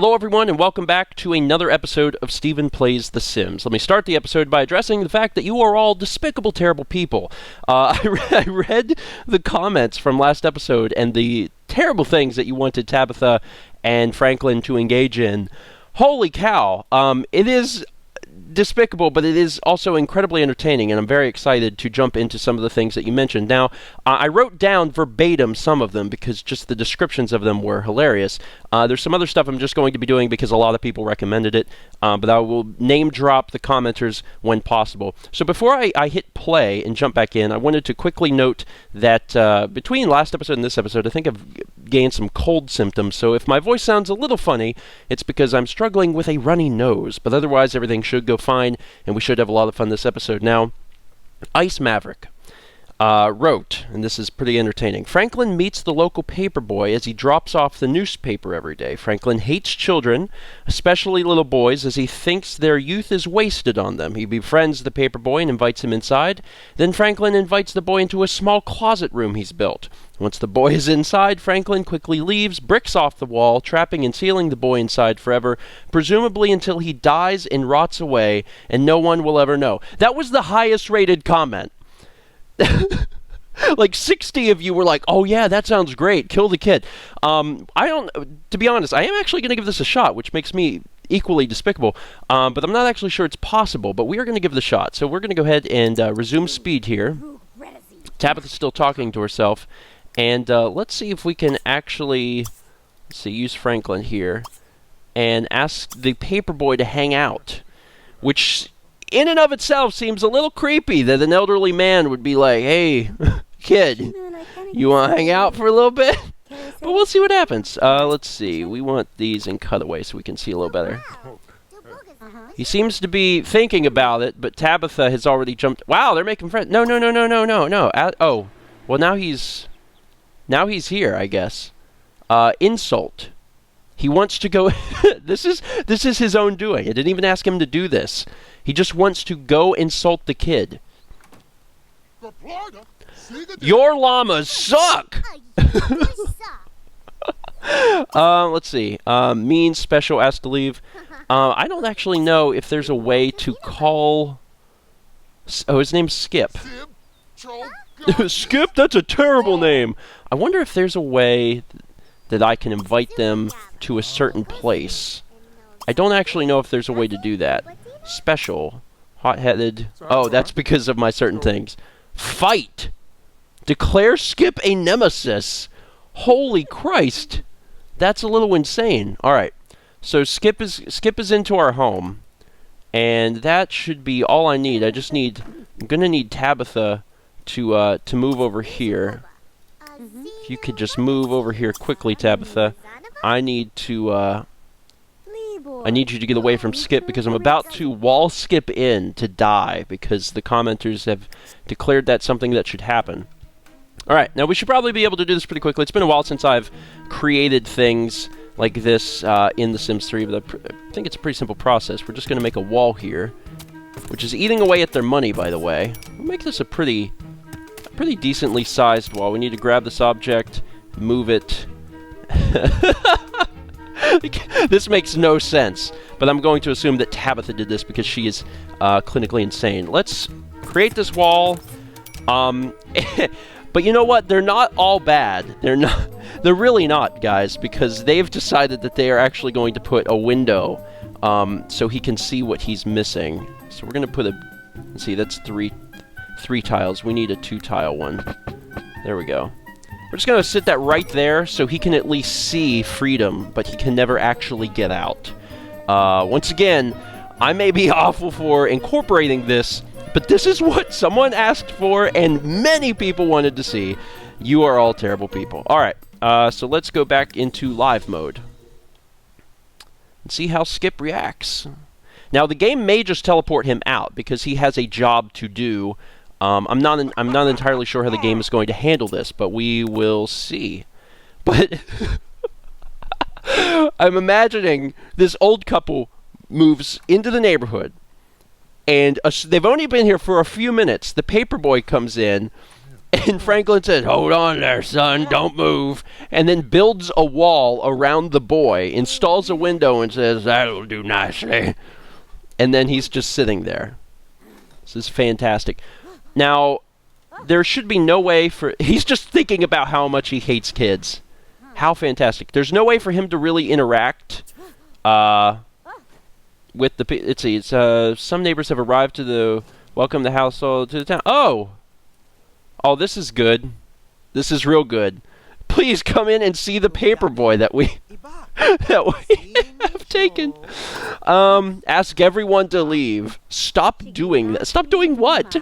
Hello everyone and welcome back to another episode of Stephen Plays The Sims. Let me start the episode by addressing the fact that you are all despicable, terrible people. I read the comments from last episode and the terrible things that you wanted Tabitha and Franklin to engage in. Holy cow, it is despicable, but it is also incredibly entertaining, and I'm very excited to jump into some of the things that you mentioned. Now, I wrote down verbatim some of them because just the descriptions of them were hilarious. There's some other stuff I'm just going to be doing because a lot of people recommended it, but I will name drop the commenters when possible. So before I hit play and jump back in, I wanted to quickly note that between last episode and this episode, I think I've gained some cold symptoms, so if my voice sounds a little funny, it's because I'm struggling with a runny nose, but otherwise everything should go fine, and we should have a lot of fun this episode. Now, Ice Maverick wrote, and this is pretty entertaining, Franklin meets the local paperboy as he drops off the newspaper every day. Franklin hates children, especially little boys, as he thinks their youth is wasted on them. He befriends the paperboy and invites him inside. Then Franklin invites the boy into a small closet room he's built. Once the boy is inside, Franklin quickly leaves, bricks off the wall, trapping and sealing the boy inside forever, presumably until he dies and rots away, and no one will ever know. That was the highest rated comment. Like 60 of you were like, oh yeah, that sounds great, kill the kid. To be honest, I am actually going to give this a shot, which makes me equally despicable, but I'm not actually sure it's possible, but we are going to give it a shot. So we're going to go ahead and resume speed here. Tabitha's still talking to herself, and let's see if we can actually, use Franklin here, and ask the paperboy to hang out, which in and of itself seems a little creepy that an elderly man would be like, hey, kid, you want to hang out for a little bit? But we'll see what happens. Let's see. We want these in cutaway so we can see a little better. He seems to be thinking about it, but Tabitha has already jumped. Wow, they're making friends. No. Oh, well, now he's here, I guess. Insult. He wants to go. This is his own doing. I didn't even ask him to do this. He just wants to go insult the kid. Your llamas suck! Let's see. Mean special asked to leave. I don't actually know if there's a way to call. Oh, his name's Skip. Skip? That's a terrible name. I wonder if there's a way that I can invite them to a certain place. I don't actually know if there's a way to do that. Special. Hot-headed. Oh, that's because of my certain things. Fight! Declare Skip a nemesis. Holy Christ. That's a little insane. Alright. So Skip is into our home. And that should be all I need. I'm gonna need Tabitha to move over here. If you could just move over here quickly, Tabitha. I need you to get away from Skip because I'm about to wall Skip in to die because the commenters have declared that's something that should happen. Alright, now we should probably be able to do this pretty quickly. It's been a while since I've created things like this in The Sims 3, but I think it's a pretty simple process. We're just going to make a wall here, which is eating away at their money, by the way. We'll make this a pretty decently sized wall. We need to grab this object, move it. This makes no sense, but I'm going to assume that Tabitha did this because she is clinically insane. Let's create this wall. But you know what? They're not all bad. They're really not, guys, because they've decided that they are actually going to put a window so he can see what he's missing. So we're going to put let's see, that's three tiles. We need a 2-tile one. There we go. We're just going to sit that right there so he can at least see freedom, but he can never actually get out. Once again, I may be awful for incorporating this, but this is what someone asked for and many people wanted to see. You are all terrible people. Alright, so let's go back into live mode and see how Skip reacts. Now, the game may just teleport him out because he has a job to do. I'm not entirely sure how the game is going to handle this, but we will see. But I'm imagining this old couple moves into the neighborhood, and they've only been here for a few minutes. The paperboy comes in, And Franklin says, "Hold on there, son, don't move." And then builds a wall around the boy, installs a window, and says, "That'll do nicely." And then he's just sitting there. This is fantastic. Now, there should be no way for... He's just thinking about how much he hates kids. How fantastic. There's no way for him to really interact with the... Let's see. Some neighbors have arrived to welcome the household to the town. Oh! Oh, this is good. This is real good. Please come in and see the Paperboy that we have taken. Ask everyone to leave. Stop doing that. Stop doing what?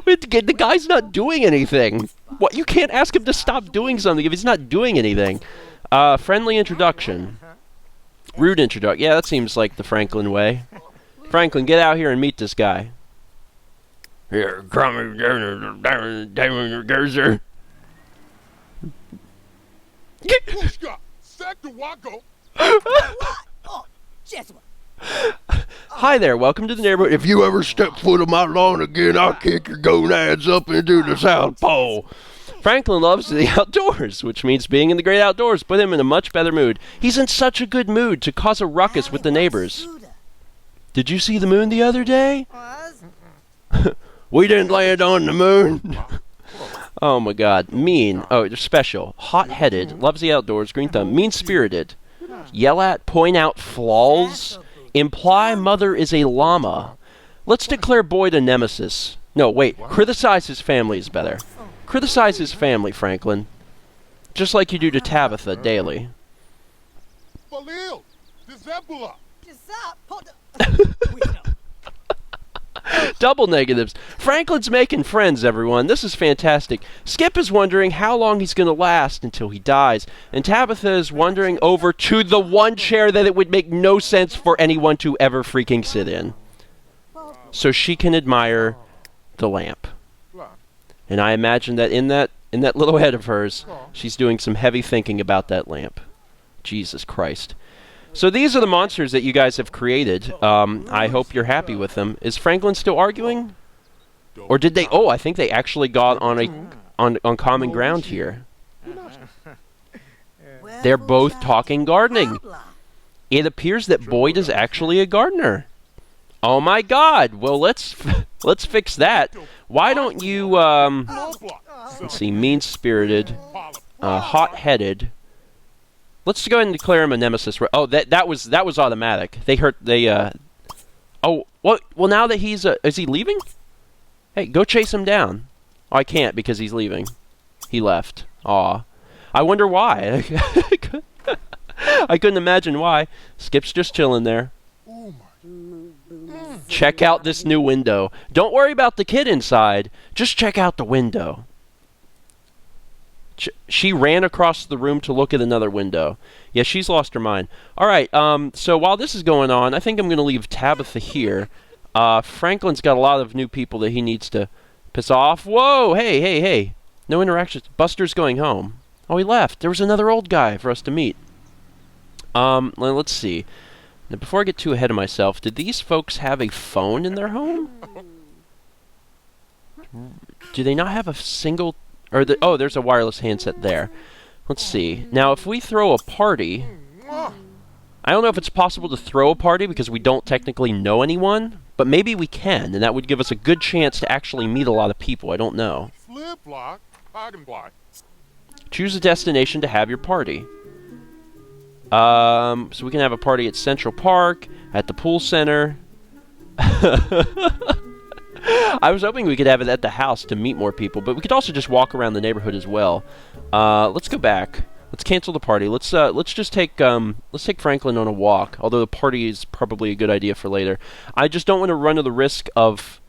The guy's not doing anything. What? You can't ask him to stop doing something if he's not doing anything. Friendly introduction. Rude introduction. Yeah, that seems like the Franklin way. Franklin, get out here and meet this guy. Here, come Gerzer. Hi there, welcome to the neighborhood. If you ever step foot on my lawn again, I'll kick your gonads up into the South Pole. Franklin loves the outdoors, which means being in the great outdoors put him in a much better mood. He's in such a good mood to cause a ruckus with the neighbors. Did you see the moon the other day? We didn't land on the moon. Oh my god. Mean. Oh, they're special. Hot-headed. Loves the outdoors. Green thumb. Mean-spirited. Yell at. Point out flaws. Imply mother is a llama. Let's declare Boyd a nemesis. No, wait. Criticize his family is better. Criticize his family, Franklin. Just like you do to Tabitha daily. Double negatives. Franklin's making friends, everyone. This is fantastic. Skip is wondering how long he's going to last until he dies. And Tabitha is wandering over to the one chair that it would make no sense for anyone to ever freaking sit in. So she can admire the lamp. And I imagine that in that little head of hers, she's doing some heavy thinking about that lamp. Jesus Christ. So these are the monsters that you guys have created. I hope you're happy with them. Is Franklin still arguing? Or did they... Oh, I think they actually got on common ground here. They're both talking gardening. It appears that Boyd is actually a gardener. Oh my god. Well, let's fix that. Why don't you... let's see. Mean-spirited. Hot-headed. Let's go ahead and declare him a nemesis. Oh, that was automatic. Oh, what? Well, now that he's is he leaving? Hey, go chase him down. Oh, I can't because he's leaving. He left. Aw. I wonder why. I couldn't imagine why. Skip's just chilling there. Check out this new window. Don't worry about the kid inside. Just check out the window. She ran across the room to look at another window. Yeah, she's lost her mind. All right, so while this is going on, I think I'm going to leave Tabitha here. Franklin's got a lot of new people that he needs to piss off. Whoa, hey. No interactions. Buster's going home. Oh, he left. There was another old guy for us to meet. Let's see. Now, before I get too ahead of myself, did these folks have a phone in their home? Do they not have a single... oh, there's a wireless handset there. Let's see. Now, if we throw a party... I don't know if it's possible to throw a party because we don't technically know anyone, but maybe we can, and that would give us a good chance to actually meet a lot of people. I don't know. Choose a destination to have your party. So we can have a party at Central Park, at the pool center. I was hoping we could have it at the house to meet more people, but we could also just walk around the neighborhood as well. Let's go back. Let's cancel the party. Let's just take Franklin on a walk. Although the party is probably a good idea for later. I just don't want to run to the risk of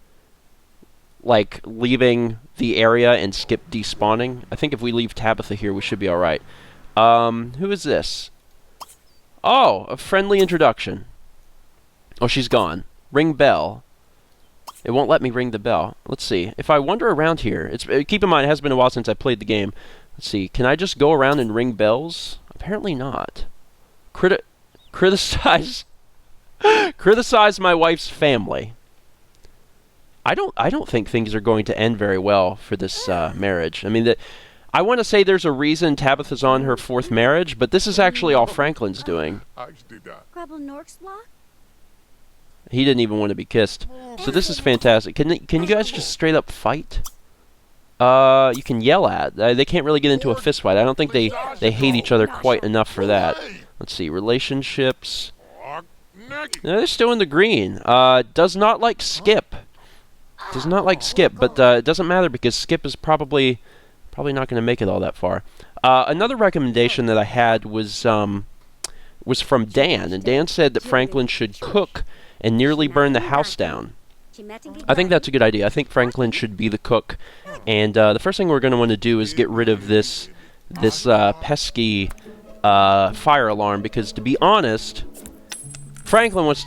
like leaving the area and skip despawning. I think if we leave Tabitha here, we should be all right. Who is this? Oh, a friendly introduction. Oh, she's gone. Ring bell. It won't let me ring the bell. Let's see. If I wander around here, keep in mind it has been a while since I played the game. Let's see. Can I just go around and ring bells? Apparently not. Criticize my wife's family. I don't think things are going to end very well for this marriage. I mean, I want to say there's a reason Tabitha's on her 4th marriage, but this is actually all Franklin's doing. He didn't even want to be kissed. So this is fantastic. Can you guys just straight up fight? You can yell at. They can't really get into a fist fight. I don't think they hate each other quite enough for that. Let's see, relationships. No, they're still in the green. Does not like Skip. Does not like Skip, but it doesn't matter because Skip is probably not going to make it all that far. Another recommendation that I had was from Dan, and Dan said that Franklin should cook and nearly burn the house down. I think that's a good idea. I think Franklin should be the cook, and the first thing we're going to want to do is get rid of this pesky fire alarm, because to be honest, Franklin wants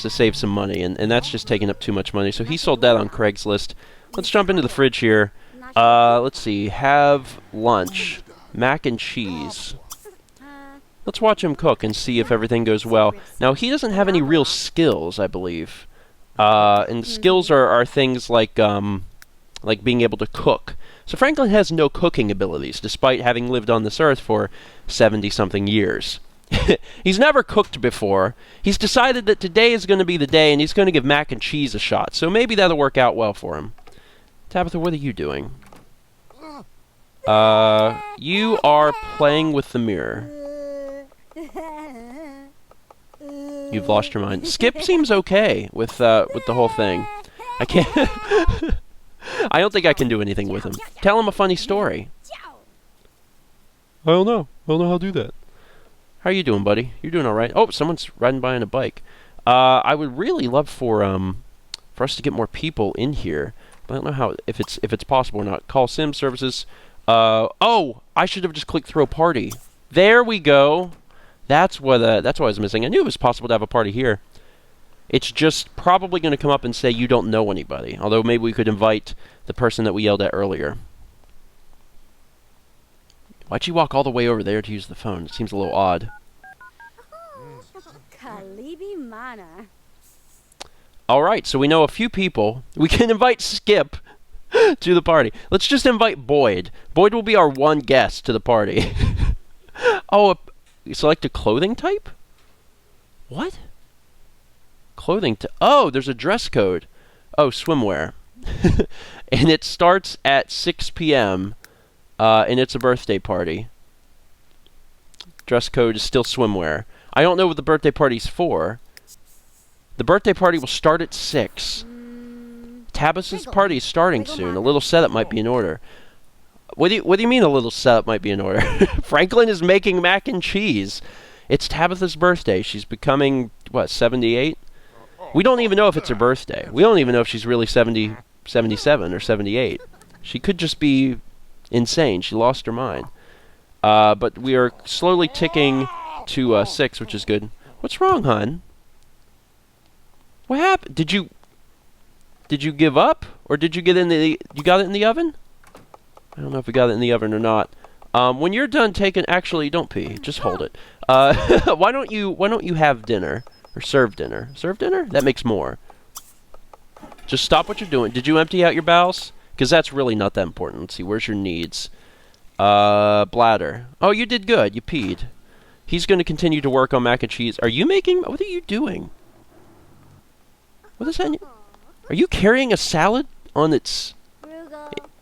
to save some money, and that's just taking up too much money, so he sold that on Craigslist. Let's jump into the fridge here. Let's see, have lunch, mac and cheese. Let's watch him cook and see if everything goes well. Now, he doesn't have any real skills, I believe. And skills are things like being able to cook. So Franklin has no cooking abilities, despite having lived on this earth for 70-something years. He's never cooked before. He's decided that today is going to be the day, and he's going to give mac and cheese a shot. So maybe that'll work out well for him. Tabitha, what are you doing? You are playing with the mirror. You've lost your mind. Skip seems okay with the whole thing. I can't... I don't think I can do anything with him. Tell him a funny story. I don't know how to do that. How are you doing, buddy? You're doing all right. Oh, someone's riding by on a bike. I would really love for us to get more people in here, but I don't know if it's possible or not. Call Sim Services. Oh, I should have just clicked throw party. There we go. That's what I was missing. I knew it was possible to have a party here. It's just probably going to come up and say you don't know anybody. Although maybe we could invite the person that we yelled at earlier. Why'd you walk all the way over there to use the phone? It seems a little odd. Alright, so we know a few people. We can invite Skip to the party. Let's just invite Boyd. Boyd will be our one guest to the party. Oh, select a clothing type? What? Clothing oh, there's a dress code. Oh, swimwear. And it starts at 6 p.m. And it's a birthday party. Dress code is still swimwear. I don't know what the birthday party's for. The birthday party will start at 6. Tabitha's party is starting soon. A little setup might be in order. What do you mean a little setup might be in order? Franklin is making mac and cheese. It's Tabitha's birthday. She's becoming, what, 78? We don't even know if it's her birthday. We don't even know if she's really 70, 77 or 78. She could just be insane. She lost her mind. But we are slowly ticking to 6, which is good. What's wrong, hon? What happened? Did you give up? Or did you get in the... You got it in the oven? I don't know if we got it in the oven or not. When you're done taking... Actually, don't pee. Just hold it. Why don't you have dinner? Or serve dinner? Serve dinner? That makes more. Just stop what you're doing. Did you empty out your bowels? Because that's really not that important. Let's see. Where's your needs? Bladder. Oh, you did good. You peed. He's going to continue to work on mac and cheese. Are you making... What are you doing? What is that? Are you carrying a salad on its...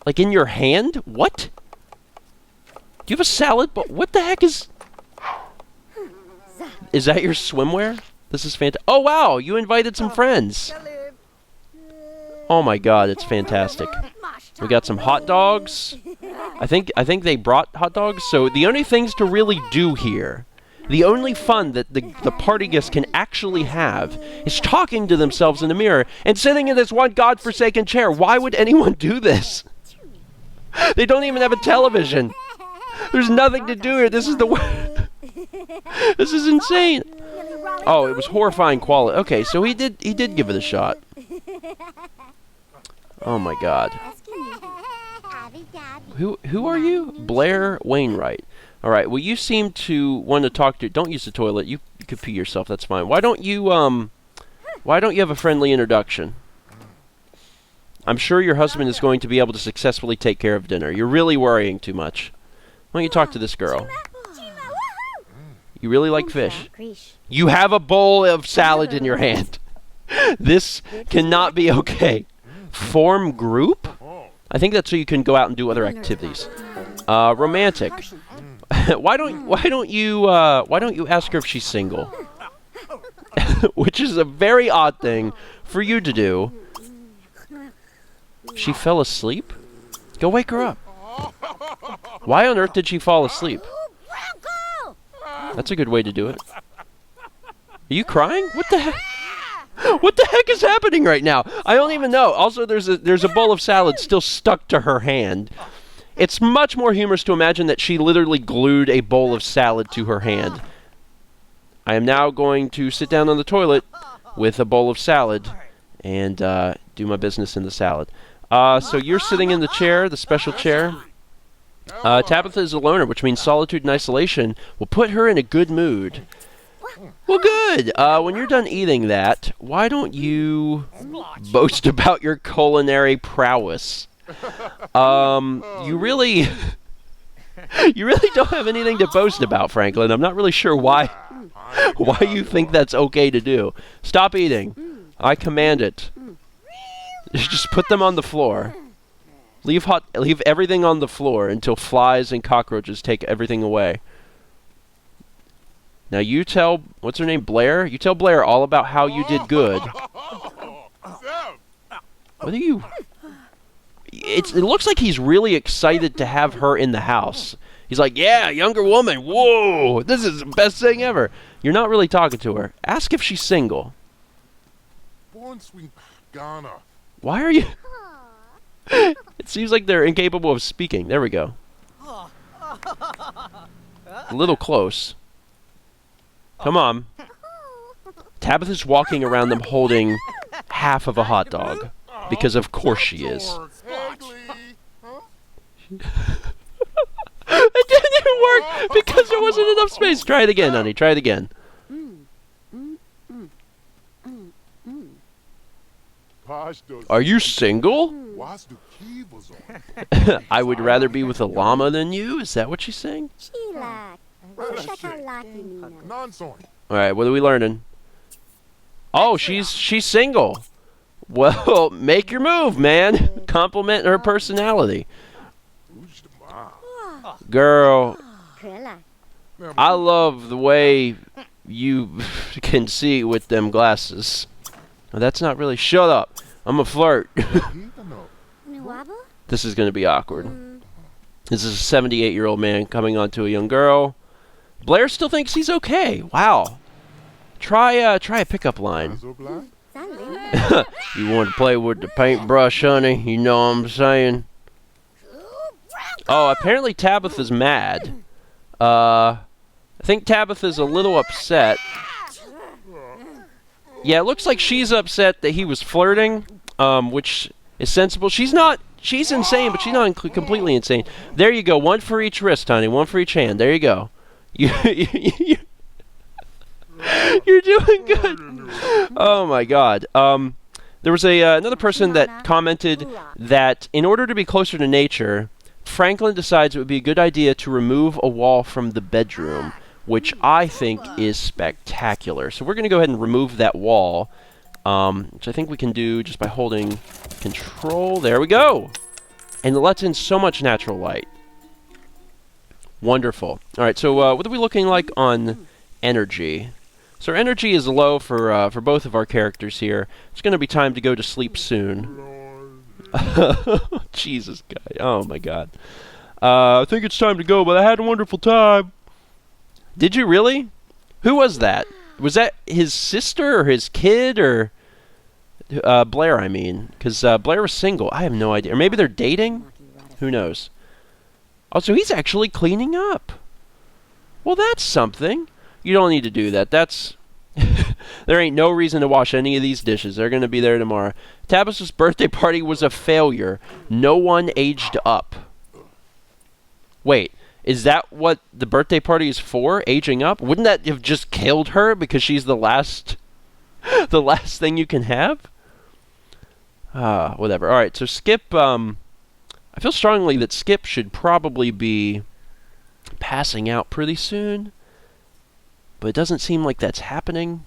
Like in your hand? What? Do you have a salad? But what the heck is... Is that your swimwear? This is fantastic. Oh, wow! You invited some friends. Oh my god, it's fantastic. We got some hot dogs. I think they brought hot dogs. So the only things to really do here, the only fun that the party guests can actually have is talking to themselves in the mirror and sitting in this one godforsaken chair. Why would anyone do this? They don't even have a television. There's nothing to do here. This is the This is insane. Oh, it was horrifying quality. Okay, so he did give it a shot. Oh my god. Who are you? Blair Wainwright. Alright, well you seem to want to talk to... Don't use the toilet. You could pee yourself, that's fine. Why don't you have a friendly introduction? I'm sure your husband is going to be able to successfully take care of dinner. You're really worrying too much. Why don't you talk to this girl? You really like fish. You have a bowl of salad in your hand. This cannot be okay. Form group? I think that's so you can go out and do other activities. Romantic. Why don't you ask her if she's single? Which is a very odd thing for you to do. She fell asleep? Go wake her up. Why on earth did she fall asleep? That's a good way to do it. Are you crying? What the heck? What the heck is happening right now? I don't even know. Also, there's a bowl of salad still stuck to her hand. It's much more humorous to imagine that she literally glued a bowl of salad to her hand. I am now going to sit down on the toilet with a bowl of salad and do my business in the salad. So you're sitting in the chair, the special chair. Tabitha is a loner, which means solitude and isolation will put her in a good mood. Well, good. When you're done eating that, why don't you boast about your culinary prowess? You really don't have anything to boast about, Franklin. I'm not really sure why you think that's okay to do. Stop eating. I command it. Just put them on the floor. Leave everything on the floor until flies and cockroaches take everything away. Now you tell, what's her name, Blair? You tell Blair all about how you did good. What are you... It looks like he's really excited to have her in the house. He's like, yeah, younger woman, whoa, this is the best thing ever. You're not really talking to her. Ask if she's single. Why are you... It seems like they're incapable of speaking. There we go. A little close. Come on. Tabitha's walking around them holding half of a hot dog. Because of course she is. It didn't even work because there wasn't enough space. Try it again, honey. Try it again. Are you single? I would rather be with a llama than you. Is that what she's saying? Alright, what are we learning? Oh, she's single. Well, make your move, man. Compliment her personality. Girl, I love the way you can see with them glasses. Well, that's not really... Shut up. I'm a flirt. This is going to be awkward. This is a 78-year-old man coming on to a young girl. Blair still thinks he's okay. Wow. Try a pickup line. You want to play with the paintbrush, honey? You know what I'm saying? Oh, apparently Tabitha's mad. I think Tabitha's a little upset. Yeah, it looks like she's upset that he was flirting, which is sensible. She's insane, but she's not completely insane. There you go. One for each wrist, honey. One for each hand. There you go. You're doing good. Oh, my God. There was another person that commented that in order to be closer to nature, Franklin decides it would be a good idea to remove a wall from the bedroom, which I think is spectacular. So we're going to go ahead and remove that wall, which I think we can do just by holding Control. There we go. And it lets in so much natural light. Wonderful. All right, so what are we looking like on energy? So our energy is low for both of our characters here. It's going to be time to go to sleep soon. Jesus, guy. Oh, my God. I think it's time to go, but I had a wonderful time. Did you really? Who was that? Was that his sister or his kid or... Blair, I mean. Because Blair was single. I have no idea. Or maybe they're dating? Who knows? Oh, so he's actually cleaning up. Well, that's something. You don't need to do that. That's... There ain't no reason to wash any of these dishes. They're going to be there tomorrow. Tabitha's birthday party was a failure. No one aged up. Wait, is that what the birthday party is for? Aging up? Wouldn't that have just killed her because she's the last thing you can have? Whatever. All right, so Skip, I feel strongly that Skip should probably be passing out pretty soon, but it doesn't seem like that's happening.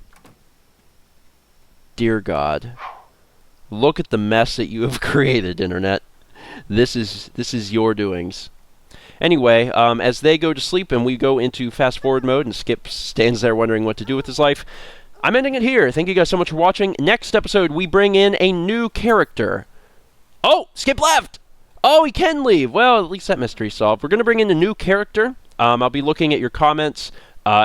Dear God, look at the mess that you have created, Internet. This is your doings. Anyway, as they go to sleep and we go into fast forward mode and Skip stands there wondering what to do with his life, I'm ending it here. Thank you guys so much for watching. Next episode, we bring in a new character. Oh, Skip left! Oh, he can leave. Well, at least that mystery's solved. We're going to bring in a new character. I'll be looking at your comments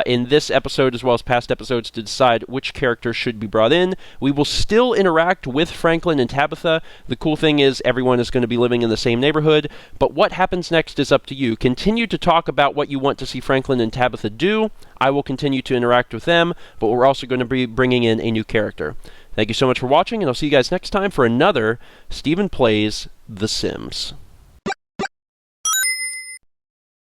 in this episode as well as past episodes to decide which character should be brought in. We will still interact with Franklin and Tabitha. The cool thing is everyone is going to be living in the same neighborhood, but what happens next is up to you. Continue to talk about what you want to see Franklin and Tabitha do. I will continue to interact with them, but we're also going to be bringing in a new character. Thank you so much for watching, and I'll see you guys next time for another Stephen Plays The Sims.